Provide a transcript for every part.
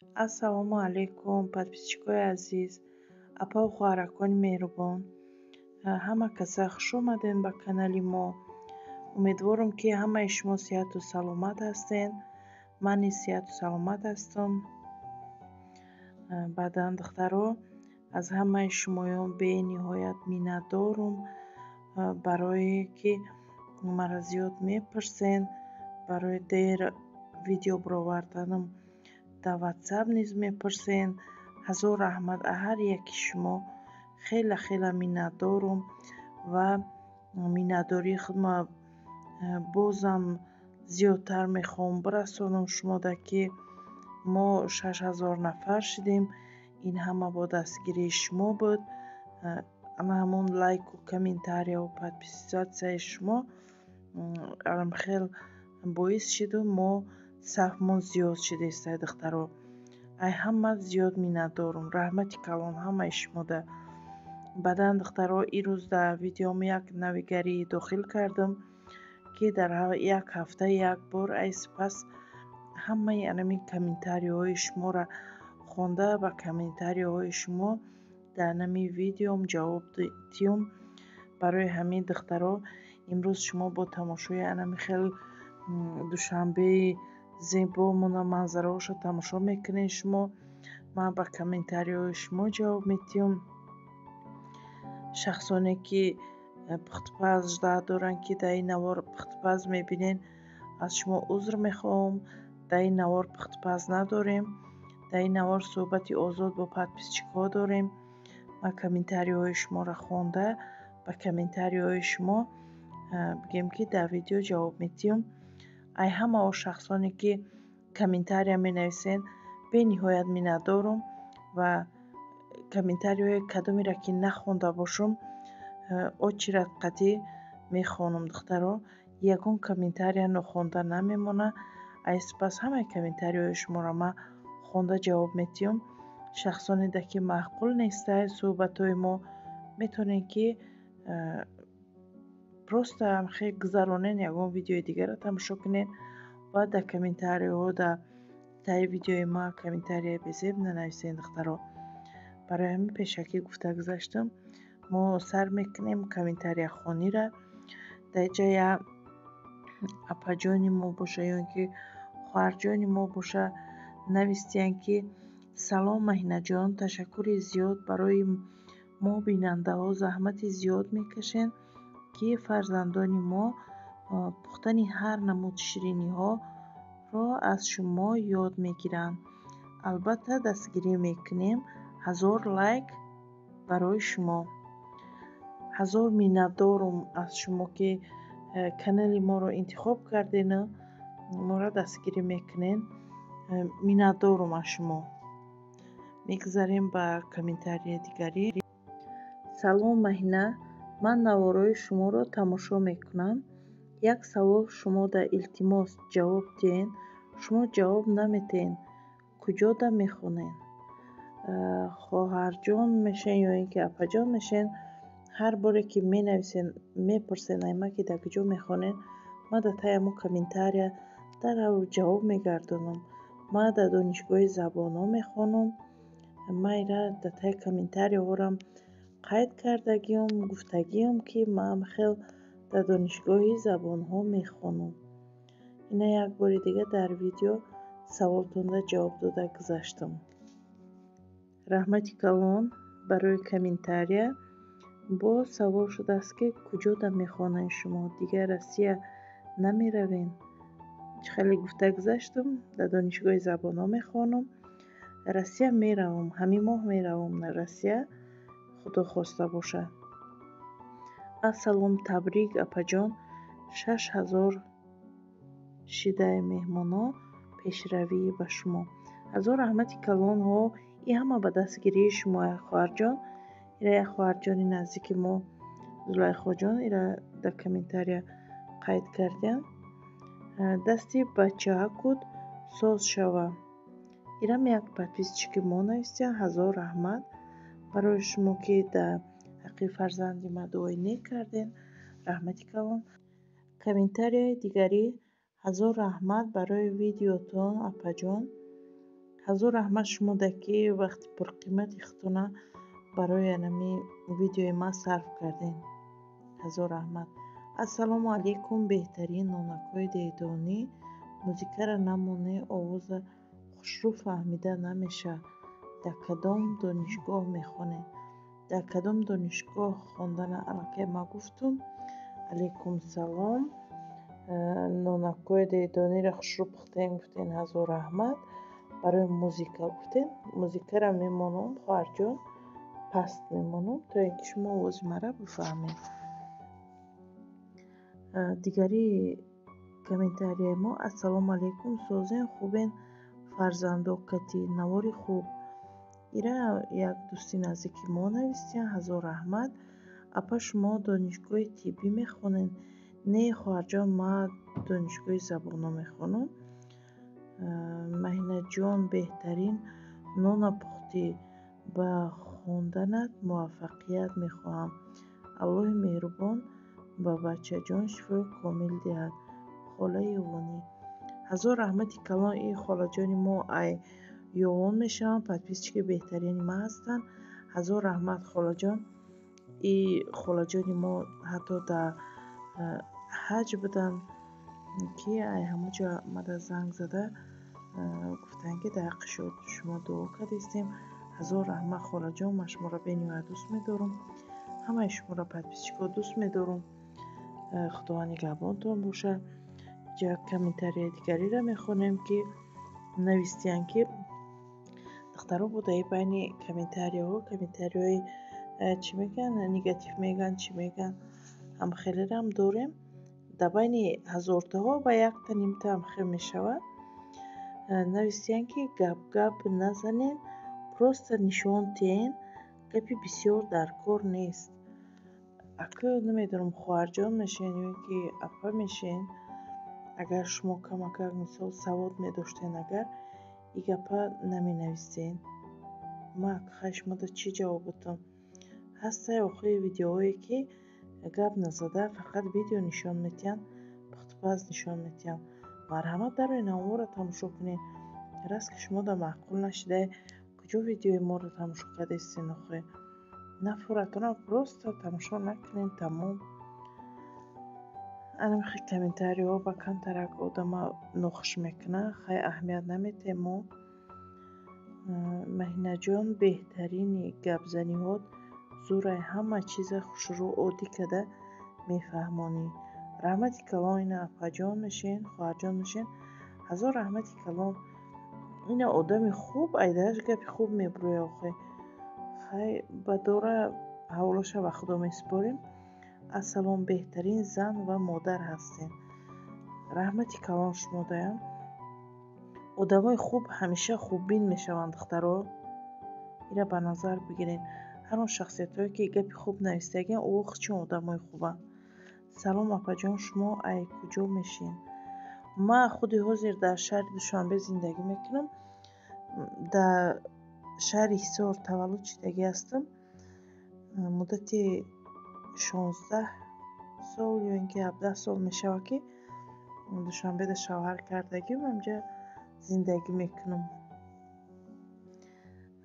Ассалому алайкум, подписчикои азиз, апа хӯҳаракони меҳрубон. Ҳама каса хуш омаден ба канали мо. Умедворам, ки ҳамаи шумо сеҳату саломат ҳастен. Ман низ сеҳату саломат ҳастам. Баъдан духтаро, аз ҳамаи шумоён бениҳоят миннатдорам, барое ки мара зиёд мепурсен, барои дер видео бароварданам дар ватсап низ мепурсен. ҳазор раҳмат аз ҳар яки шумо. Хела миннатдорам ва миннатдории худро бозам зиёдтар мехоҳам бирасонам шумода, ки мо 6000 нафар шудем. Ин ҳама бо дастгирии шумо буд. Ана ҳамон лайку комментарияу подписатсияи шумо хел боис шуду мо сафмон зиёд шуд истай духтаро. Ай ҳама зиёд миннатдорам. Раҳмати калон ҳамаи шумода. Баъдан духтаро, ирӯз дар видеом як навигарӣ дохил кардам, ки дар як ҳафта як бор ай сипас ҳамаи анами комментариҳои шуморо хонда, ба комментариҳои шумо дар анами видеом ҷавоб дидим. Барои ҳамин духтаро, имрӯз шумо бо тамошои анами хеле душанбеи зебомона манзараҳошро тамошо мекунед шумо. Ман ба комментариҳои шумо ҷавоб медиҳам. шахсоне ки пухтупаз жда доранд, ки дар ин навор пухтупаз мебинен, аз шумо узр мехоҳам. Дар ин навор пухтупаз надорем. Дар ин навор суҳбати озод бо подписчикҳо дорем. Ман комментариҳои шуморо хонда, ба комментариҳои шумо бигем, ки дар видео ҷавоб медиҳам. ай ҳамао шахсоне ки комментария менависен, бениҳоят миннатдорам ва комментариҳои кадомеро ки нахонда бошам, очира қатъӣ мехонам духтаро. Ягон комментария нохонда намемонад. Ай сипас ҳамаи комментариҳои шуморо ман хонда ҷавоб медиҳам. шахсонеда ки маъқул нестае суҳбатҳои мо, метавонед ки просто хел гузаронен, ягон видеои дигарро тамошо кунед ва дар комментариҳо дар таҳи видеои ман комментарияи безеб нанависен духтаро. барои ҳамин пеша ки гуфта гузаштам, мо сар мекунем комментарияхониро. дар ин ҷо я апаҷони мо боша ё ин ки хоҳарҷони мо боша, навистиянд, ки салом маҳинаҷон, ташаккури зиёд барои мо бинандаҳо заҳмати зиёд мекашем, ки фарзандони мо пухтани ҳар намуд шириниҳоро аз шумо ёд мегиранд. албатта дастгирӣ мекунем. 1000 лайк барои шумо. 1000 миннатдорам аз шумо, ки канали моро интихоб кардену моро дастгирӣ мекунед. миннатдорам аз шумо. мегузарем ба комментарияи дигарӣ. салом маҳина, ман навораи шуморо тамошо мекунам. як савол шумо дар илтимос ҷавоб диҳед, шумо ҷавоб намедиҳед. куҷода мехонед? хоҳарҷон мешавед ё ин ки апаҷон мешавед. ҳар боре ки менависен, мепурсен ай ман ки дар куҷо мехонед, ман дар таи ҳамон комментария дарҳол ҷавоб мегардонам. ман дар донишгоҳи забонҳо мехонам. ман ира дар таи комментариҳорам қайд кардагиам, гуфтагиам, ки ман хел дар донишгоҳи забонҳо мехонам. ина як бори дигар дар видео саволтонда ҷавоб дода гузаштам. раҳмати калон барои комментария. боз савол шудааст, ки куҷода мехонед шумо? дигар Россия намеравед? хеле гуфта гузаштам. дар донишгоҳи забонҳо мехонам. Россия меравам, ҳамин моҳ меравам Россия, худо хоста бошад. ассалом, табрик апаҷон. 6000 шидаи меҳмонҳо, пешравӣ ба шумо. ҳазор раҳмати калонҳо. ин ҳама ба дастгирии шумо хоҳарҷон. ира як хоҳарҷони наздики мо, зулайхоҷон, ира дар комментария қайд кардем. дасти бачаҳакуд соз шава. ирам як подписчики мо навистиянд. ҳазор раҳмат барои шумо, ки дар ҳаққи фарзанди ман дуои нек кардем. раҳмати калон. комментарияи дигарӣ. ҳазор раҳмат барои видеотон апаҷон. ҳазор раҳмат шумо даки вақти пурқимати худтона барои анами видеои ман сарф кардем. ҳазор раҳмат. ассалому алайкум. беҳтарин нонакҳои дедонӣ музикара намоне, овоза хушрӯ фаҳмида намеша. дар кадом донишгоҳ мехонед? дар кадом донишгоҳ хондана аллакай ма гуфтум. алайкум салом. нонакҳои дедониро хушрӯ пухтем гуфтен. ҳазор раҳмат. барои музика гуфтен. музикара мемонам хоҳарҷон, паст мемонам то ин ки шумо овози мара бифаҳмед. дигари комментарияи мо: ассалому алайкум, созен хубен фарзандо кати навори хуб. ира як дӯсти наздики мо навистиян. ҳазор раҳмат. апа шумо донишгоҳи тиббӣ мехонед? Не хоҳарҷон, ман донишгоҳи забонҳо мехонам. маҳинаҷон беҳтарин нона пухтӣ. ба хонданат муваффақият мехоҳам. аллоҳи меҳрубон ба бачаҷон шифои комил диҳад. хола ёвонӣ. ҳазор раҳмати калон. и холаҷони мо ай ёвон мешаванд, подписчики беҳтарини ма ҳастанд. ҳазор раҳмат холаҷон. и холаҷони мо ҳатто дар ҳаҷ буданд ки ай ҳамуҷа мада занг зада гуфтанд ки дар ҳаққи шумо дуо кардистем. ҳазор раҳмат холаҷон. ман шуморо бениҳоят дӯст медорам. ҳамаи шуморо подписчикҳо дӯст медорам. худованд нигаҳбонтон бошад. як комментарияи дигариро мехонем ки навистиянд ки духтаро будаи байни комментарияҳои чӣ мегӯянд, негатив мегӯянд, чӣ мегӯянд, ҳамхелерам дорем. дар байни ҳазортаҳо ба якта нимта ҳамхел мешавад. навистиянд ки гап назанен, просто нишон диҳен. гапи бисёр дар кор нест. ака намедонам хоҳарҷон мешен ё ки апа мешен. агар шумо камакак мисол савод медоштен, агар и гапа наменавистен, ман хай шумода чӣ ҷавоб будам? ҳастае охири видеоҳое ки гап назада фақат видео нишон медиҳанд, пухтупаз нишон медиҳанд. марҳамат дароен аморо тамошо кунед. раст ки шумо да маъқул нашида куҷо видеои моро тамошо кардастен. охе нафуратона просто тамошо накунед, тамом. анамихи комментариҳо ба камтарак одама нохуш мекунад. хай аҳамият наметем мо. маҳинаҷон беҳтарини гапзаниҳот зурай ҳама чиза хушрӯ оддӣ када мефаҳмонӣ. раҳмати калон. ина апаҷон мешен, хоҳарҷон мешен. ҳазор раҳмати калон. ина одами хуб айдаш гапи хуб мебурояд. охе хай ба дора ҳаволаша ба худо месупорем. ассалом, беҳтарин зан ва модар ҳастем. раҳмати калон шумо даям. одамои хуб ҳамеша хуббин мешаванд духтаро. ира ба назар бигирен. ҳар он шахсиятҳое ки гапи хуб навистагиянд чун одамои хубанд. салом апаҷон, шумо ай куҷо мешин? ман худи ҳозир дар шаҳри душанбе зиндагӣ мекунам. дар шаҳри ҳисор таваллуд шидагӣ ҳастам. муддати 16 сол ё ин ки 17 сол мешавад ки душанбеда шавҳар кардагим ҳамҷа зиндагӣ мекунам.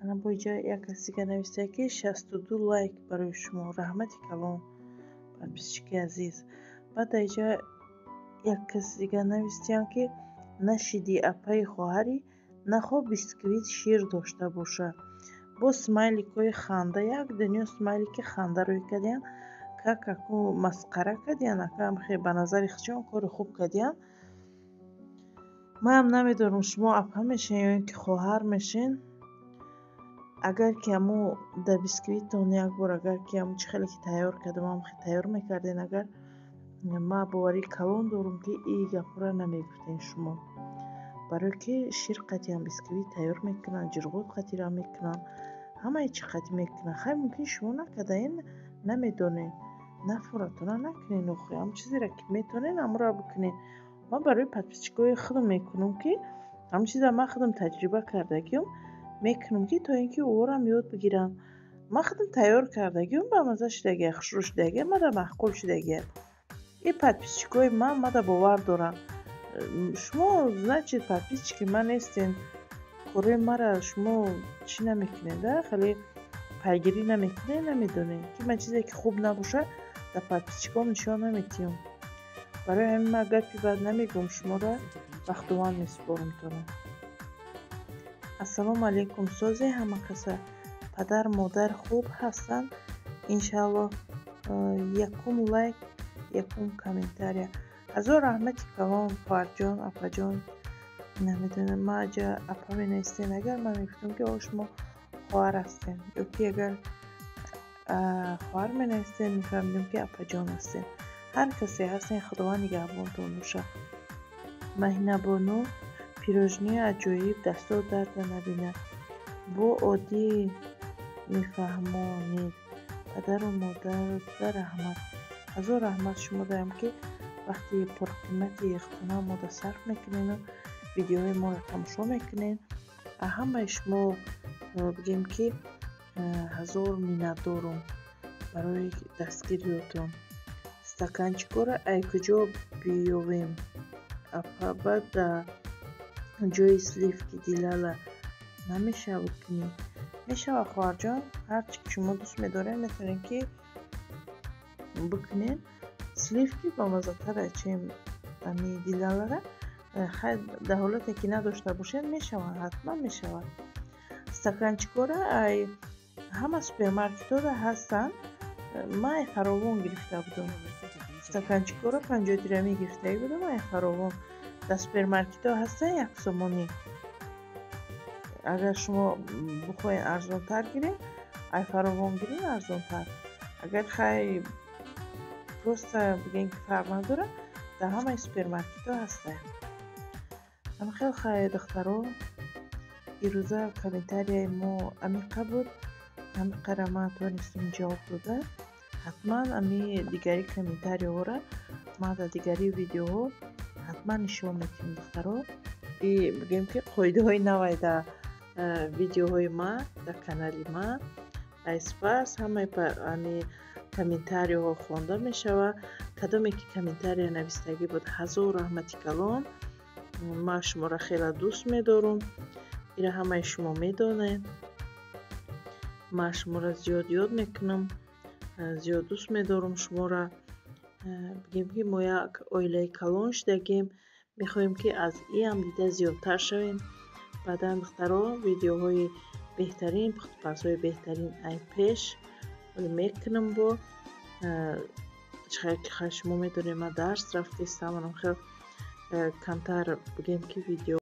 ана бо иҷа як кас дига навистааст ки 62 лайк барои шумо. раҳмати калон подписчики азиз. баъд дар иҷа як кас дига навистиянд ки нашиди апаи хоҳарӣ нахоҳ бисквит шир дошта бошад. бо смайликҳои ханда, як дунё смайлики хандароӣ кардиянд. какаку масқара кардиянд. акаам хеле ба назари худшон кори хуб кардиянд. манам намедонам шумо апа мешен ё ин ки хоҳар мешен. агар ки аму да бисквитон як бор агар ки аму чӣ хеле ки тайёр кардам, аму хеле тайёр мекарден, агар ман боварӣ калон дорам ки и гапҳоро намегуфтен шумо. барое ки шир қатъиян бисквит тайёр мекунанд, ҷирғот қатъира мекунанд, ҳамаи чӣ қатъи мекунанд. хай мумкин шумо накардаен, намедонен. нафуратона накунен. охе ҳам чизеро ки метонен амуро бикунен. ман барои подписчикҳои худам мекунам ки ҳам чиза ман худам таҷриба кардагиам мекунам ки то ин ки оҳорам ёд бигиранд. ман худам тайёр кардагиам ба мазза шидагия, хушрӯ шидагия, мада маъқул шидагия. и подписчикҳои ман мада бовар доранд. шумо значит подписчики ман нестен. خورای مرا شما چی نمیکنین ده خیلی پیگیری نمیکنین نمیدونین که من چیزی که خوب نباشه در подписчикам نشان نمیتیم برای همین من گپی بد نمیگم شما را بختوان میسپارم تونم السلام علیکم سازی همه کسا پدر مادر خوب هستن انشالله یکم لایک یکم کامنتاریا هزار رحمتی کلام فرجان اپاجان نمیدونم ما اجا اپا می نیستین اگر من میگفتم که شما خواهر هستین یا که اگر خواهر می نیستین میفهمیدم که اپا جان هستین هر کسی هستین خداوند نگهبانتون باشه مهینه بانو پیروژنی عجایب دستور درد نبینه با عادی میفهمانید پدر و مادر در رحمت هزار رحمت شما دارم که وقتی پرقیمتی اختنا ما در صرف میکنین و ویدیوهای ما را تماشا میکنین همه شما بگیم که هزار مینت دارم برای دستگیریتون стаканчико را ای کجا بیاویم اپا بعد در جای سلیف که دیلالا نمیشه بکنی میشه خواهر جان هرچی که شما دوست میدارین میتونین که بکنین سلیف که با مزه تره چیم امی دیلالا را خیلی در حالتی که نداشته باشین میشود حتما میشود стаканчико را ای همه سوپرمارکت ها هستن من فراوان گرفته بودم стаканчико را 50 درمی گرفته بودم من فراوان در سوپرمارکت ها هستن یک سومانی اگر شما بخواین ارزان تر گیرین ای فراوان گیرین ارزان تر اگر خیلی پروست بگین که فرق نداره در همه سوپرمارکت ها هستن اما خیلی دخترها این روزا کامنتاری ما عمیقه بود عمیقه ما توانستیم جواب داده حتما امی دیگری کامنتاری ها را ما در دیگری ویدیو ها حتما نشون میتیم دخترها بگیم که قایده های نوی در ویدیو های ما در کانالی ما سپاس همه امی کامنتاری ها خوانده میشود کدامی که کامنتاری نویستگی بود هزار رحمتی کلام ما شما را خیلی دوست میدارم ایره همه شما میدانید ما شما را زیاد یاد میکنم زیاد دوست میدارم شما را بگیم که ما یک اویله کلان شدگیم میخوایم که از این هم دیده زیادتر شویم بعدا دخترها ویدیوهای بهترین پختپرس‌های بهترین ای پیش میکنم با خیلی شما میدونیم ما درس رفتیم خیلی کمتر بگیم که ویدیو